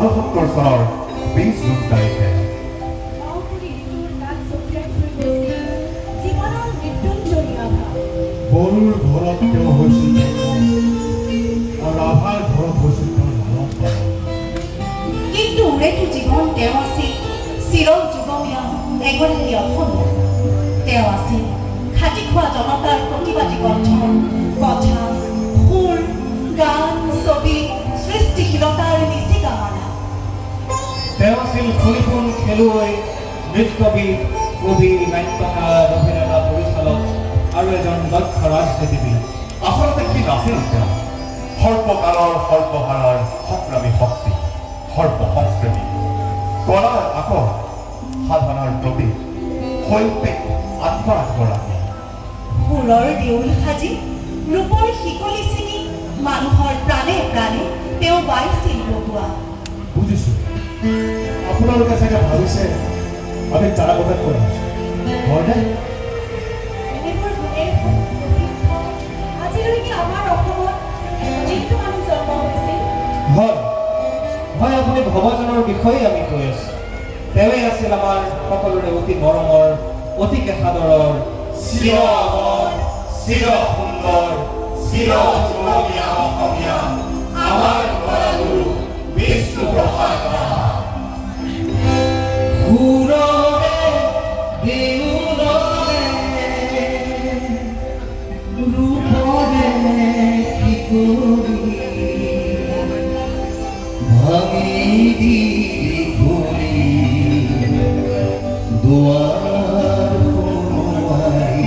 ঊনসত্তৰ চনৰ 20 জুন তাৰিখে বড়োৰ ঘৰত তেওঁ হৈছিল আৰু ৰাভাৰ ঘৰত হৈছিল তেওঁৰ লালন পালন। কিন্তু উৰেটো জীৱন তেওঁ আছিল চিৰ যুগমীয়া এগৰাকী অসমীয়া। তেওঁ আছিল খাটি খোৱা জনতাৰ প্ৰতিবাদী গঠন, কথা, সুৰ, গান, ছবি, সৃষ্টিশীলতাৰ নিচি কামনা। তেওঁ আছিল সুনিপুণ খেলুৱৈ, নৃত্যবিদ, কবি, নাট্যকাৰ, অভিনেতা, পৰিচালক আৰু এজন দক্ষ ৰাজনীতিবিদ। আচলতে কি নাছিল তেওঁ? সৰ্বকালৰ সৰ্বহাৰৰ সংগ্ৰামী শক্তি, সৰ্ব সংস্কৃতি, কলাৰ আকৰ, সাধনাৰ প্ৰতীক, শৈল্পিক আত্মাৰ এগৰাকী। সুৰৰ দেউল সাজি, ৰূপৰ শিকলি চিঙি, মানুহৰ প্ৰাণে প্ৰাণে তেওঁ বাইছিল বটোৱা। বুজিছোঁ, আপোনালোকে চাগে ভাবিছে আমি যাৰা কথা কৈ আছোঁ, হয়নে? এনেবোৰ গুণেৰে প্ৰসিদ্ধ আজিলৈকে আমাৰ অসমত যিটো মানুহ জন্ম হৈছিল। হয় হয়, আপুনি ভৱজনৰ বিষয়ে আমি কৈ আছোঁ। তেওঁৱেই আছিল আমাৰ সকলোৰে অতি মৰমৰ, অতিকে সাদৰৰ, চিৰ অমৰ, চিৰ সুন্দৰ, চিৰ যুগমীয়া অসমীয়া আমাৰ বৰগুৰু বিষ্ণুপ্ৰসাদ ৰাভা। সুৰৰে দেউলৰে ৰূপৰে কিশোৰী ভাঙি দি ঘূৰি দুৱাৰ সোমাই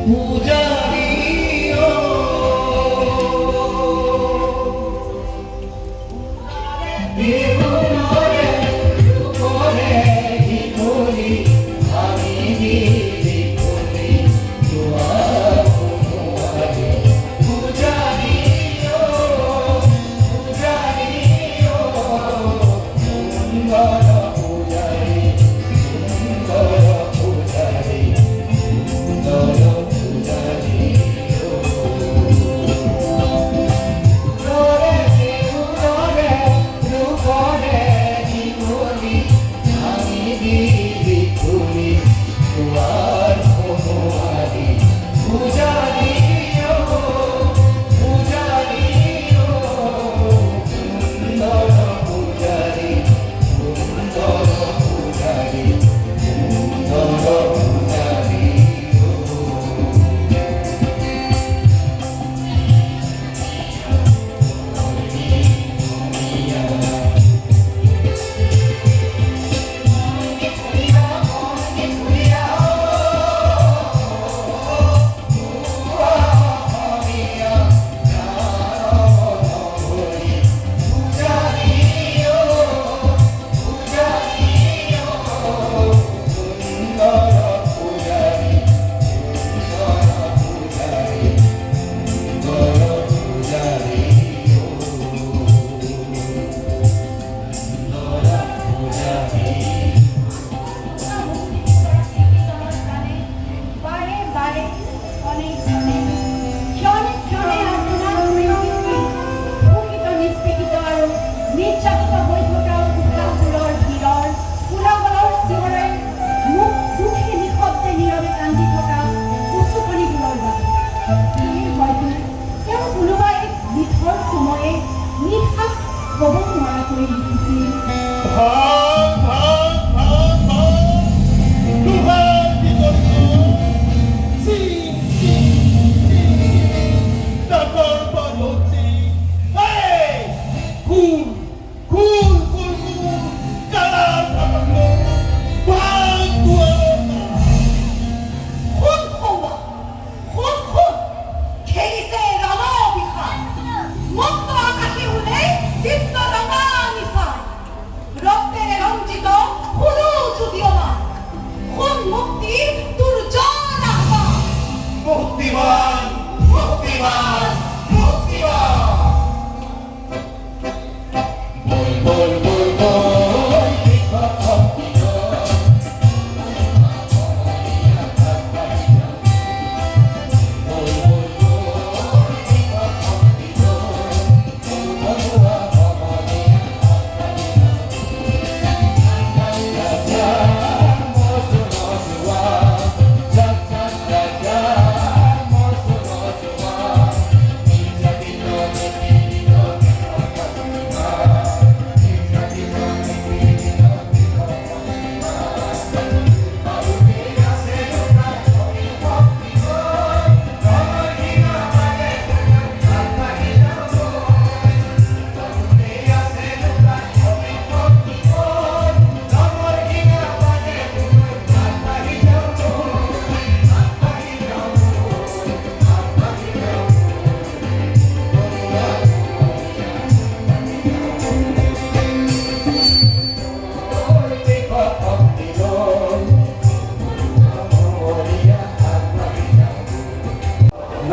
পূজাৰী দেউলৰে ৰূপৰে কিশোৰী ভাঙি দি ঘূৰি দুৱাৰ সোমাই পূজাৰী পূজাৰী মঙ্গল পূজাৰী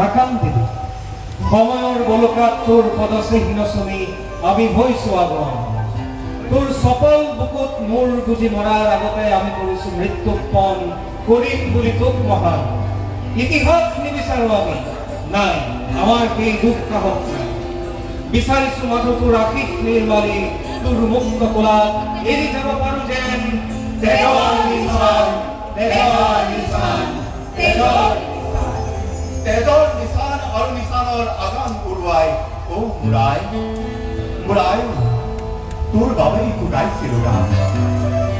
নাকান্দিবি সময়ৰ বলকাত তোৰ পদচিহ্ন চুমি আমি হৈছো আগমন তোৰ চপল বুকুত মোৰ গুজি মৰাৰ আগতে আমি কৰিছো মৃত্যুক পণ কৰিম বুলি তোক মহান ইতিহাস নিবিচাৰো আমি নাই আমাৰ সেই দুখ সাহস নাই বিচাৰিছো মাথো তোৰ আশীষ নিৰ্মালি তোৰ মুক্ত কোলাত এৰি যাব পাৰো যেন তেজৰ নিচান তেজৰ নিচান আৰু নিচানৰ আগান উৰুৱাই অ মুৰাই তোৰ বাবেই গোটাইছিলো গান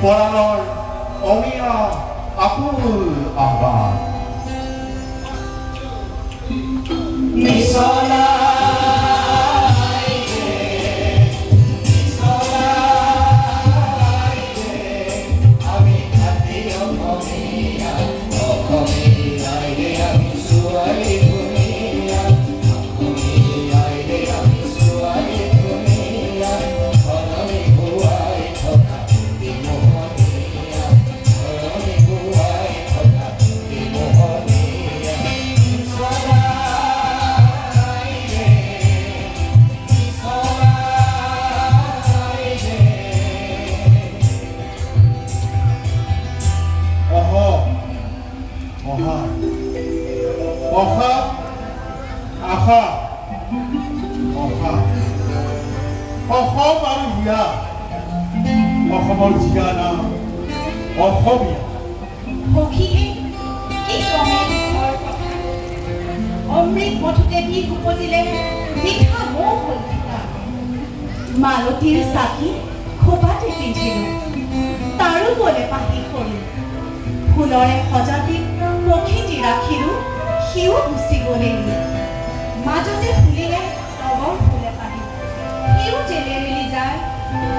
পৰাণৰ অমিয়া আকুল আহ্বান অসম আৰু হিয়া অসমৰ জিয়া নাম অসমীয়া সখীয়ে কি ক্ৰমে দুখৰ কথা অমৃত মঠুতে বিষ উপজিলে মিঠা মৌ হ'ল ফিকা মালতীৰ চাকি খোপাতে পিন্ধিলো তাৰো বলে পাহি সৰু ফুলৰে সজাতি প্ৰকৃতি ৰাখিলো সিও গুচি গ'লে মাজতে ফুলিলে তগৰ ফুলে পাহি সিও জেলেৰেলি যায়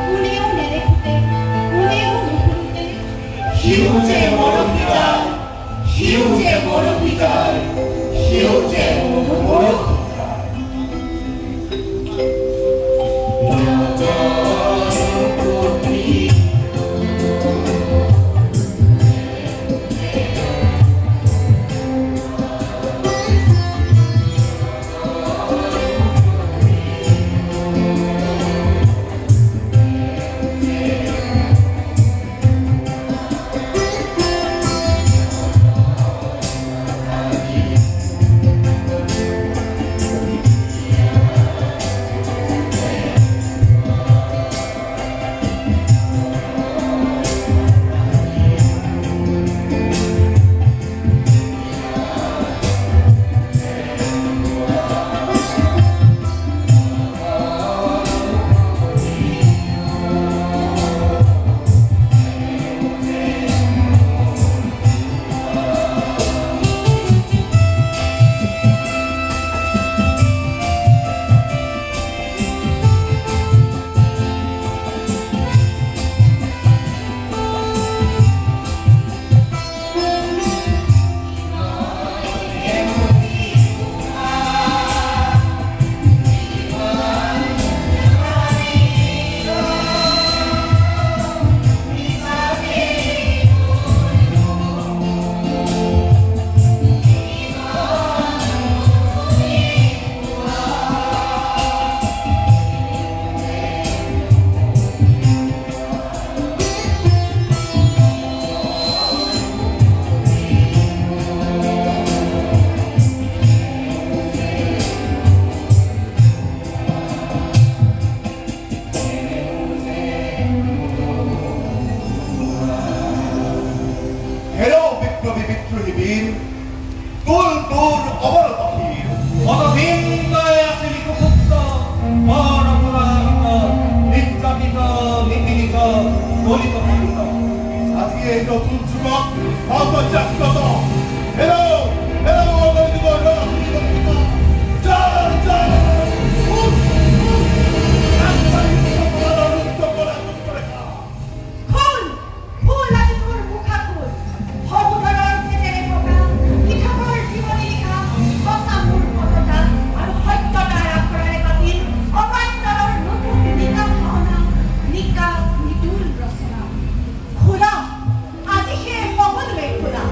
কোনেও নেদেখোতে কোনেও নুশুনোতে সিও যে মৰমি যায় সিও যে মৰমি যায় সিও যে মৰমি খোলা আজি সেই সকলোৱে খোলা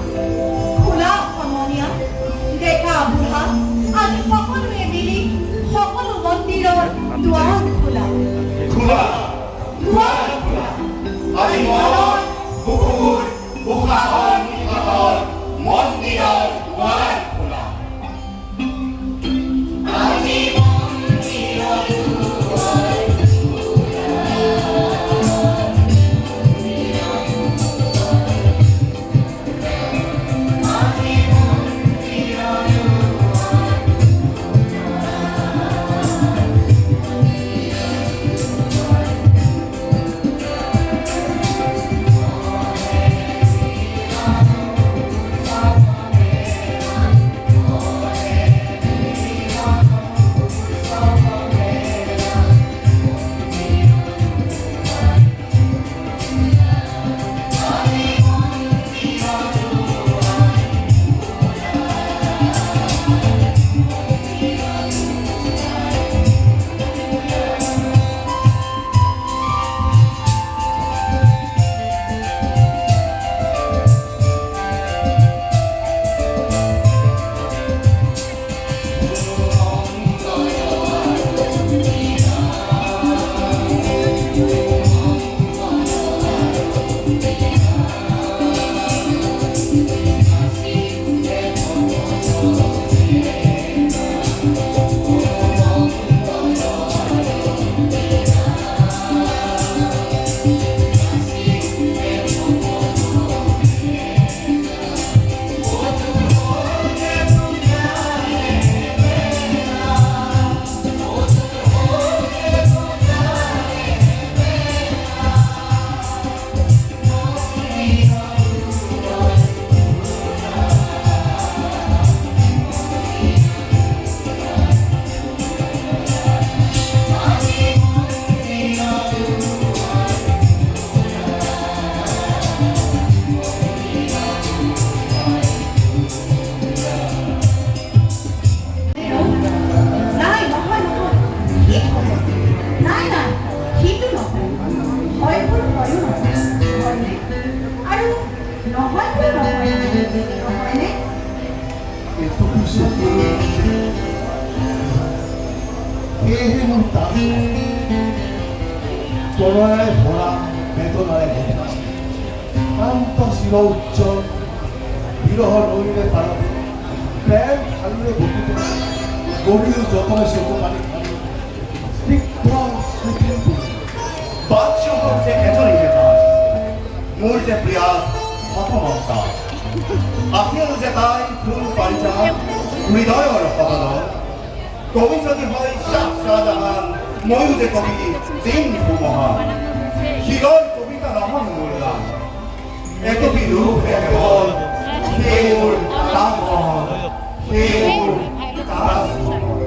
আৰু নহয়তো নহয় নহয়নে? এইটো পিছত সেয়েহে মোৰ তাত তলৰে ভৰা বেদনাৰে ভৰা শান্ত চিৰ উজ্জ্বল বিৰহৰ নৈৰে পাৰত প্ৰেম খালুৰে বহি গভীৰ যতনে চকু পানী খালি স্নিগ্ধ স্মৃতিৰ বাদশাহৰ যে এজনীহে তাই, মোৰ যে প্ৰিয়া হতমন্তা আছিল যে তাই ফুল পাৰিজাত হৃদয়ৰ সদনত। কবি যদি হয় শাহজাহান, ময়ো যে কবি দিন সুমহান। শিলৰ কবিতা নহয় মোৰ গান, একবি ৰূপহে কেৱল সেই মোৰ তাজমহল, সেই মোৰ তাজমহল।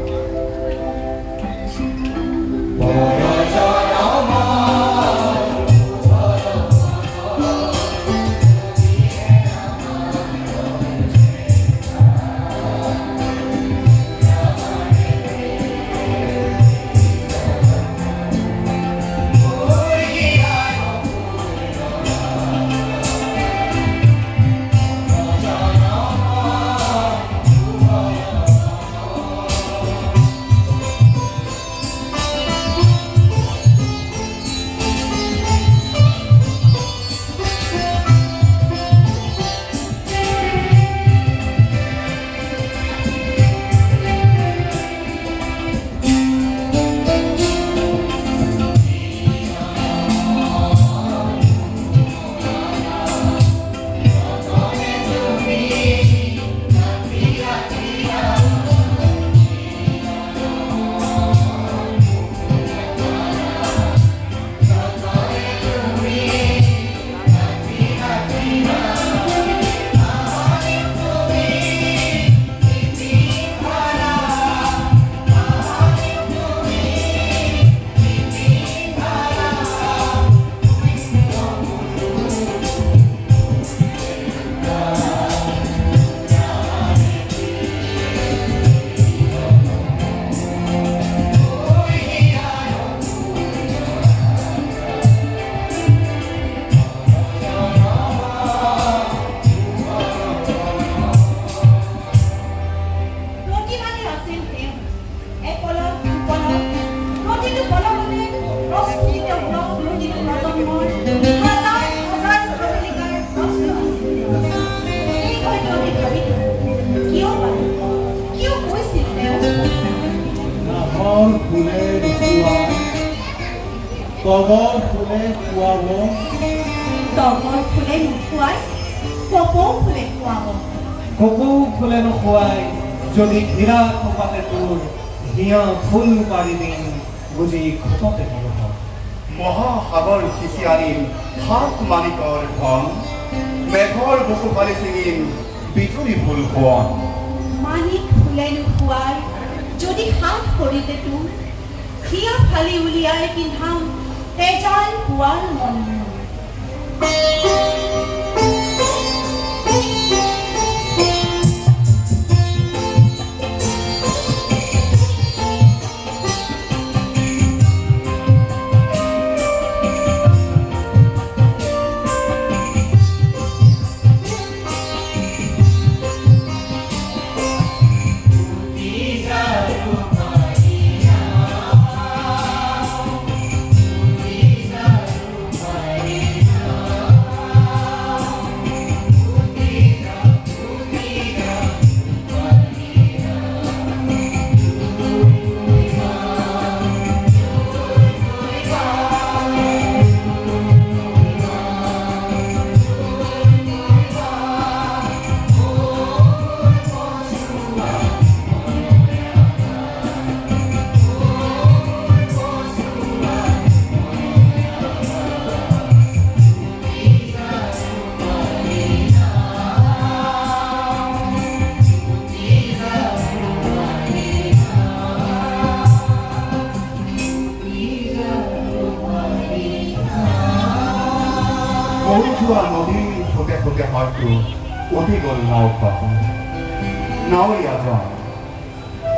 প্ৰতিভানে আছিল তেওঁ এপলক দুপলক প্ৰতিটো পলকতে প্ৰস্ফুটিত হোৱা প্ৰতিটো প্ৰজন্মৰ হাজাৰ হাজাৰ প্ৰহেলিকাৰ প্ৰশ্ন আছিল। এই হয়তো আমি ভাবিলোঁ কিয় বাৰু কিয় কৈছিল তেওঁ নাহৰ ফুলে নুখুৱাই তগৰ ফুলে খুৱাব তগৰ ফুলে নোখোৱাই কপৌ ফুলে খুৱাব। কপৌ ফুলে নোখোৱাই যদি ঘিৰা খোপাতে তোৰ হিয়া ফুল পাৰি দিম বুজি খোপতে নৰহ। মহাসাগৰ সিঁচি আনিম সাত মানিকৰ ধন, মেঘৰ বুকু ফালি ছিঙিম বিজুলী ফুল সোৱন। মানিক ফুলে নোখোৱাই যদি হাত ভৰিতে তোৰ হিয়া ফালি উলিয়াই পিন্ধাম তেজাল পোৱাৰ মন। যোৱা নদীৰ ঠোকে ঠোকে হয়তো উঠি গ'ল নৌকা। নাৱৰীয়াজন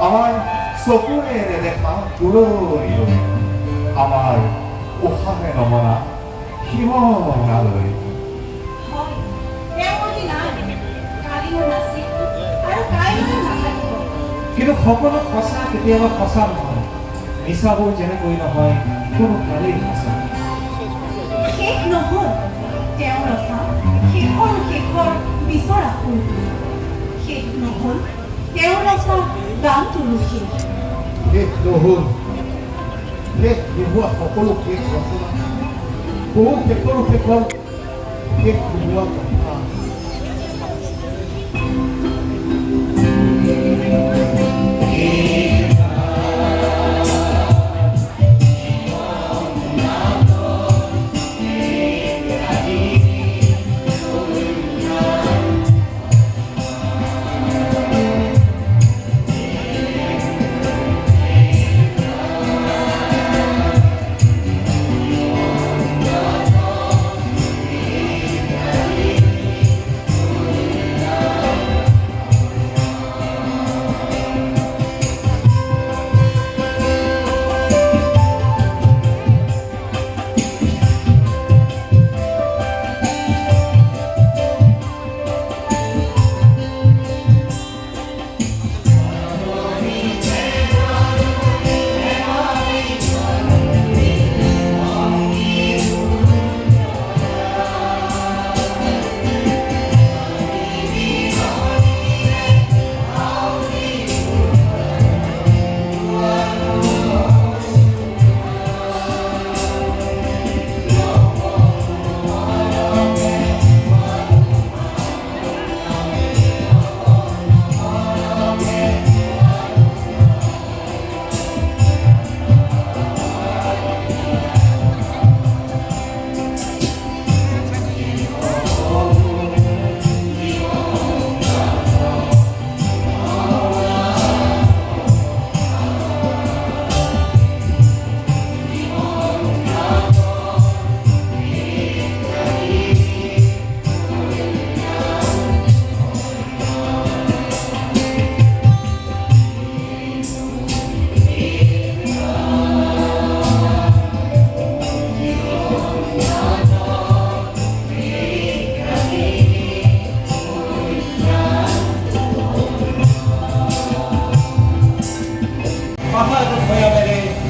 আমাৰ চকুৰে নেদেখা দূৰলৈ, আমাৰ উশাহে নমনা সীমনালৈ কিন্তু সকলো সঁচা কেতিয়াবা সঁচা নহয় মিছাবোৰ যেনেকৈ নহয় কোনো কালেই সঁচা শেষ নহল তেওঁ ৰচা শেষৰ বিচৰা ফুলটো শেষ নহল তেওঁ ৰচা গানটোৰো শেষ শেষ নহ'ল শেষ নোহোৱা সকলো শেষ ৰচনা বহু শেষৰো শেষৰ শেষ নোহোৱা কথা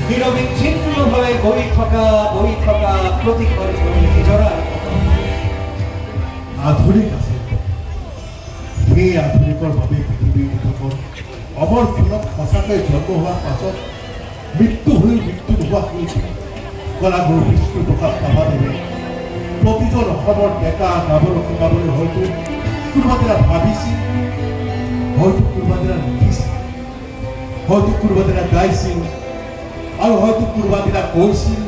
নিৰবিচ্ছিন্নভাৱে বহি থকা প্ৰতিখন নিজৰাৰ আধুনিক আছে সেই আধুনিকৰ বাবে পৃথিৱীৰ দেশত অমৰ ফলত সঁচাকৈ জন্ম হোৱাৰ পাছত মৃত্যু হৈ মৃত্যু নোহোৱা শিল্পী কলাগুৰু বিষ্ণুপ্ৰসাদ ৰাভাদেৱে প্ৰতিজন অসমৰ ডেকা গাভৰু হয়তো কোনোবা দিনা ভাবিছিল হয়তো কোনোবা দিনা লিখিছিল হয়তো কোনোবা দিনা গাইছিল আৰু হয়তো কোনোবা দিনা কৈছিল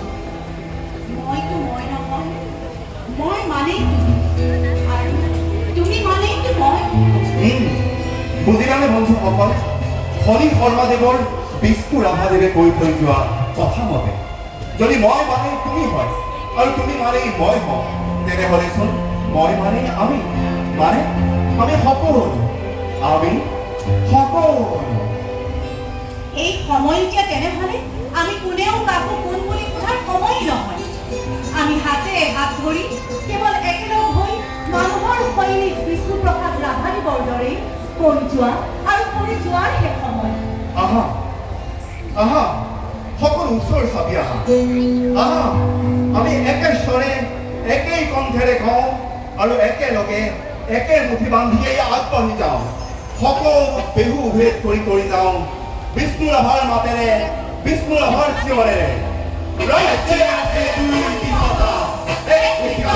মইতো মই নহয় মই মানেই তুমি আৰু তুমি মানেইতো মই বুজিলানে বন্ধুসকল হৰি শৰ্মাদেৱৰ বিষ্ণু ৰাভাদেৱে কৈ থৈ যোৱা কথা মতে যদি মই মানে তুমি হয় আৰু তুমি মানে মই হওঁ তেনেহ'লেচোন মই মানে আমি সকলো এই সময় এতিয়া তেনেহ'লে আমি কোনেও কাকো কোন বুলি সোধাৰ সময় নহয় আমি হাতেৰে হাত ধৰি কেৱল একেলগ হৈ মানুহৰ শৈলীত বিষ্ণুপ্ৰসাদ ৰাভাদেৱৰ দৰে কৰি যোৱা আৰু কৰি যোৱাৰহে সময় আহা সকলো ওচৰ চাপি আহা আমি একে স্বৰে একেই কণ্ঠেৰে কওঁ আৰু একেলগে একে মুঠি বান্ধিয়েই আগবাঢ়ি যাওঁ সকলো বিহু ভেদ কৰি যাওঁ বিষ্ণু ৰাভাৰ মাতেৰে বিষ্ণু ৰাভাৰ চিঞৰেৰে ৰাজ্যে আছে দুই দিশতা, এক দিশা